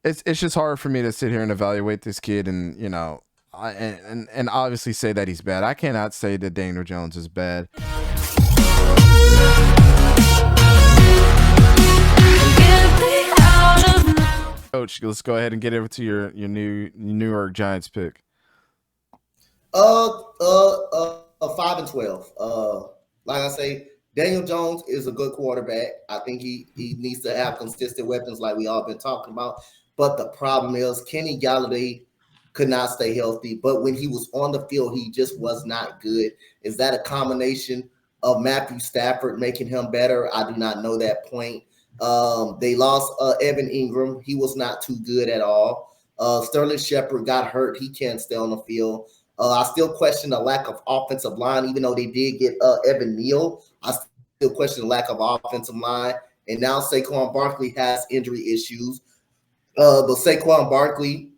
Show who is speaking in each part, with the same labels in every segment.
Speaker 1: it's just hard for me to sit here and evaluate this kid, and and obviously say that he's bad. I cannot say that Daniel Jones is bad. Coach, let's go ahead and get over to your New York Giants pick.
Speaker 2: 5-12. Like I say, Daniel Jones is a good quarterback. I think he needs to have consistent weapons like we all been talking about. But the problem is Kenny Galladay could not stay healthy. But when he was on the field, he just was not good. Is that a combination of Matthew Stafford making him better? I do not know that point. They lost Evan Ingram. He was not too good at all. Sterling Shepard got hurt. He can't stay on the field. I still question the lack of offensive line, even though they did get Evan Neal. I still question the lack of offensive line. And now Saquon Barkley has injury issues. But Saquon Barkley,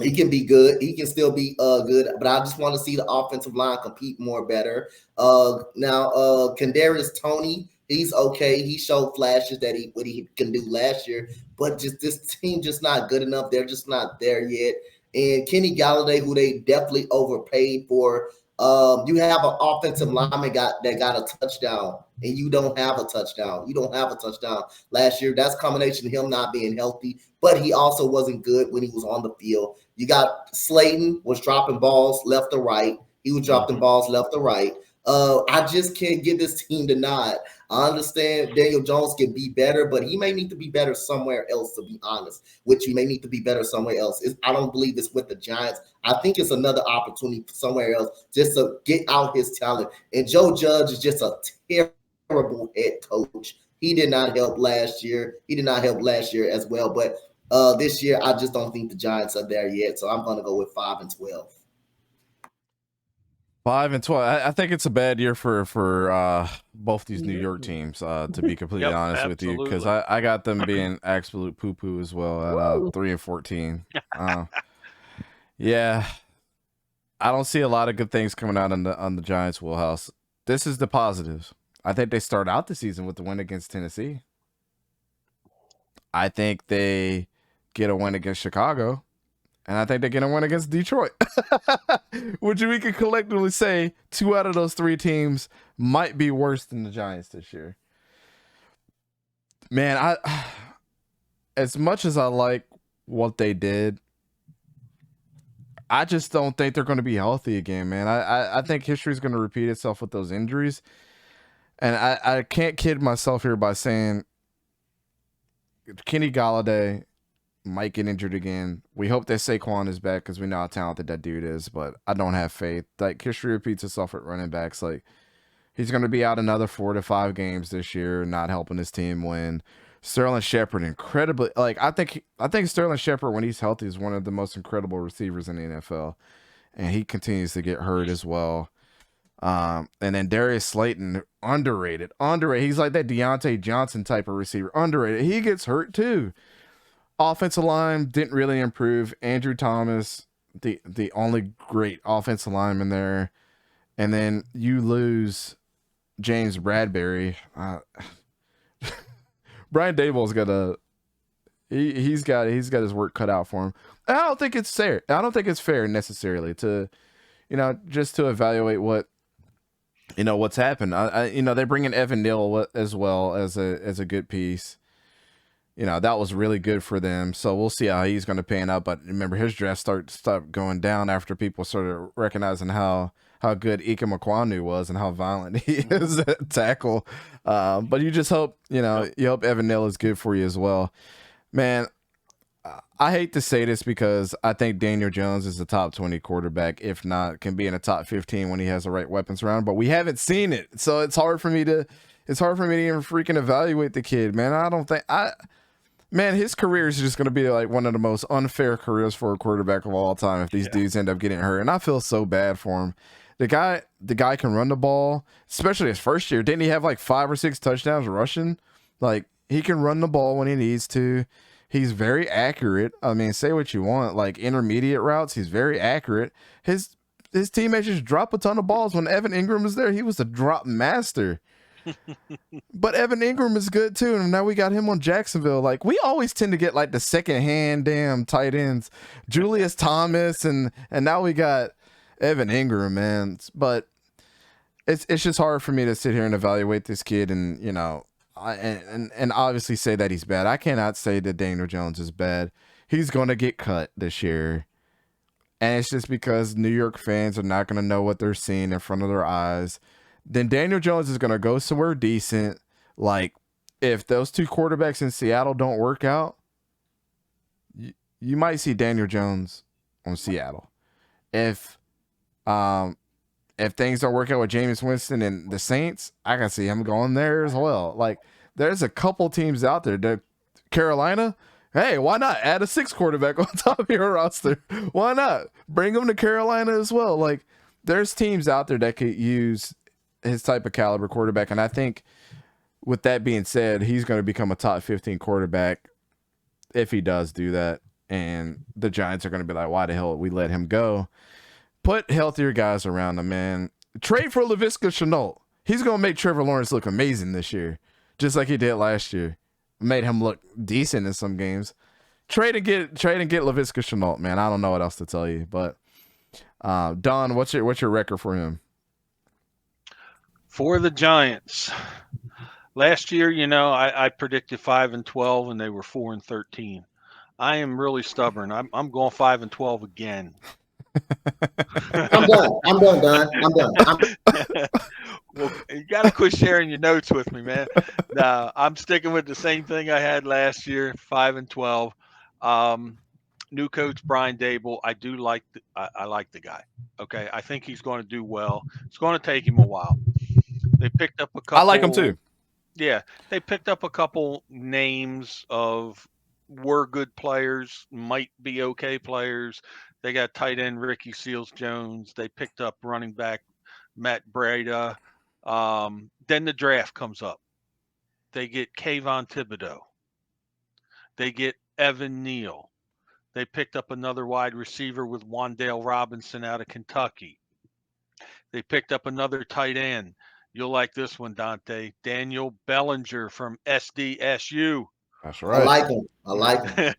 Speaker 2: he can be good. He can still be good, but I just want to see the offensive line compete more better. Now, Kadarius Toney, he's okay. He showed flashes that what he can do last year, but just this team just not good enough. They're just not there yet. And Kenny Galladay, who they definitely overpaid for. You have an offensive lineman that got a touchdown, and you don't have a touchdown. You don't have a touchdown last year. That's a combination of him not being healthy, but he also wasn't good when he was on the field. You got Slayton was dropping balls left to right. He was dropping balls left to right. I just can't give this team the nod. I understand Daniel Jones can be better, but he may need to be better somewhere else, to be honest, which he may need to be better somewhere else. I don't believe it's with the Giants. I think it's another opportunity somewhere else just to get out his talent. And Joe Judge is just a terrible head coach. He did not help last year. He did not help last year as well. But this year, I just don't think the Giants are there yet. So I'm going to go with 5-12.
Speaker 1: 5-12. I think it's a bad year for both these New York teams. To be completely honest with you, because I got them being absolute poo poo as well at 3-14. Yeah, I don't see a lot of good things coming out on the Giants' wheelhouse. This is the positives. I think they start out the season with the win against Tennessee. I think they get a win against Chicago. And I think they're going to win against Detroit, which we could collectively say 2 out of those 3 teams might be worse than the Giants this year. Man, as much as I like what they did, I just don't think they're going to be healthy again, man. I think history is going to repeat itself with those injuries. And I can't kid myself here by saying Kenny Galladay might get injured again. We hope that Saquon is back because we know how talented that dude is, but I don't have faith. Like, history repeats itself at running backs. Like, he's going to be out another 4 to 5 games this year, not helping his team win. Sterling Shepard, incredibly, like, I think Sterling Shepard, when he's healthy, is one of the most incredible receivers in the NFL, and he continues to get hurt as well. And then Darius Slayton, underrated. He's like that Deontay Johnson type of receiver, underrated. He gets hurt too. Offensive line didn't really improve. Andrew Thomas, the only great offensive lineman there. And then you lose James Bradbury. Brian Daboll's got he's got his work cut out for him. I don't think it's fair. I don't think it's fair necessarily to, just to evaluate what's happened. They bring in Evan Neal as well as a good piece. That was really good for them. So we'll see how he's going to pan out. But remember, his draft stopped going down after people started recognizing how good Ike Ekwonu was and how violent he is at tackle. But you just hope, you hope Evan Neal is good for you as well. Man, I hate to say this because I think Daniel Jones is a top 20 quarterback, if not can be in a top 15 when he has the right weapons around. But we haven't seen it. So it's hard for me to even freaking evaluate the kid, man. Man, his career is just going to be like one of the most unfair careers for a quarterback of all time if these dudes end up getting hurt. And I feel so bad for him. The guy can run the ball, especially his first year. Didn't he have like 5 or 6 touchdowns rushing? Like, he can run the ball when he needs to. He's very accurate. I mean, say what you want. Like, intermediate routes, he's very accurate. His teammates just drop a ton of balls. When Evan Ingram was there, he was a drop master. But Evan Ingram is good too, and now we got him on Jacksonville. Like we always tend to get like the second hand damn tight ends, Julius Thomas, and now we got Evan Ingram, man. But it's just hard for me to sit here and evaluate this kid, and and obviously say that he's bad. I cannot say that Daniel Jones is bad. He's gonna get cut this year, and it's just because New York fans are not gonna know what they're seeing in front of their eyes. Then Daniel Jones is going to go somewhere decent. Like, if those two quarterbacks in Seattle don't work out, you might see Daniel Jones on Seattle. If things don't work out with Jameis Winston and the Saints, I can see him going there as well. Like, there's a couple teams out there. Carolina, hey, why not add a 6th quarterback on top of your roster? Why not bring him to Carolina as well? Like, there's teams out there that could use his type of caliber quarterback. And I think with that being said, he's going to become a top 15 quarterback if he does do that. And the Giants are going to be like, why the hell did we let him go? Put healthier guys around him, man. Trade for Laviska Shenault. He's going to make Trevor Lawrence look amazing this year, just like he did last year. Made him look decent in some games. Trade and get Laviska Shenault, man. I don't know what else to tell you, but Don, what's your record for him?
Speaker 3: For the Giants, last year, I predicted 5-12, and they were 4-13. I am really stubborn. I'm going 5-12 again.
Speaker 2: I'm done, Don. I'm done.
Speaker 3: Well, you got to quit sharing your notes with me, man. Nah, I'm sticking with the same thing I had last year, 5-12. New coach Brian Daboll. I do like I like the guy. Okay, I think he's going to do well. It's going to take him a while. They picked up a couple.
Speaker 1: I like him too.
Speaker 3: Yeah, they picked up a couple names of were good players, might be okay players. They got tight end Ricky Seals-Jones. They picked up running back Matt Breida. Then the draft comes up. They get Kayvon Thibodeau. They get Evan Neal. They picked up another wide receiver with Wan'Dale Robinson out of Kentucky. They picked up another tight end. You'll like this one, Dante. Daniel Bellinger from SDSU.
Speaker 1: That's right.
Speaker 2: I like him.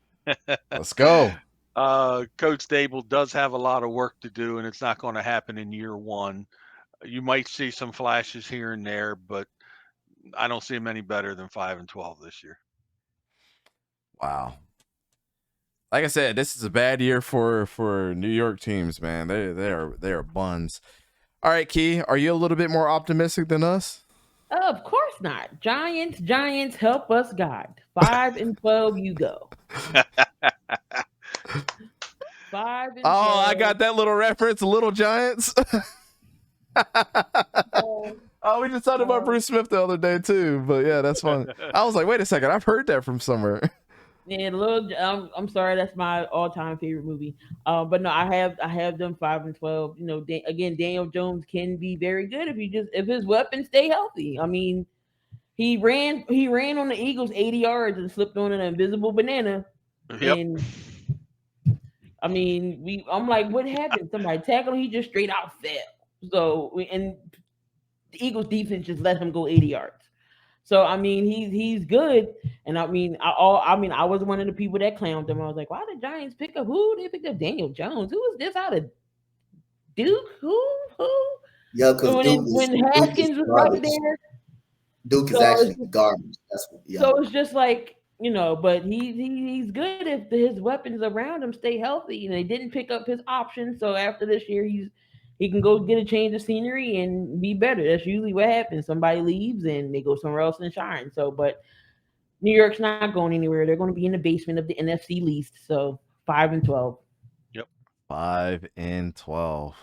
Speaker 1: Let's go.
Speaker 3: Coach Daboll does have a lot of work to do, and it's not going to happen in year one. You might see some flashes here and there, but I don't see him any better than 5-12 this year.
Speaker 1: Wow. Like I said, this is a bad year for New York teams, man. They are buns. All right, Key, are you a little bit more optimistic than us?
Speaker 4: Of course not. Giants, help us, God. 5-12, you go. 5-12.
Speaker 1: Oh, I got that little reference, Little Giants. We just talked about Bruce Smith the other day too, but yeah, that's fun. I was like, wait a second, I've heard that from somewhere.
Speaker 4: Yeah, I'm sorry, that's my all-time favorite movie. But no, I have them 5-12. Again, Daniel Jones can be very good if his weapons stay healthy. I mean, he ran on the Eagles 80 yards and slipped on an invisible banana.
Speaker 3: Yep.
Speaker 4: And I mean, I'm like, what happened? Somebody tackled him, he just straight out fell. So, and the Eagles defense just let him go 80 yards. So I mean, he's good, and I was one of the people that clowned him. I was like, why did Giants pick up who? They picked up Daniel Jones. Who was this out of Duke? Who?
Speaker 2: Yeah, because
Speaker 4: when Haskins was right there,
Speaker 2: Duke is actually garbage. That's what, yeah.
Speaker 4: So it's just like, but he's good if his weapons around him stay healthy, and they didn't pick up his option. So after this year, he can go get a change of scenery and be better. That's usually what happens. Somebody leaves and they go somewhere else and shine. So, but New York's not going anywhere. They're going to be in the basement of the NFC least. So 5-12.
Speaker 3: Yep.
Speaker 1: 5-12.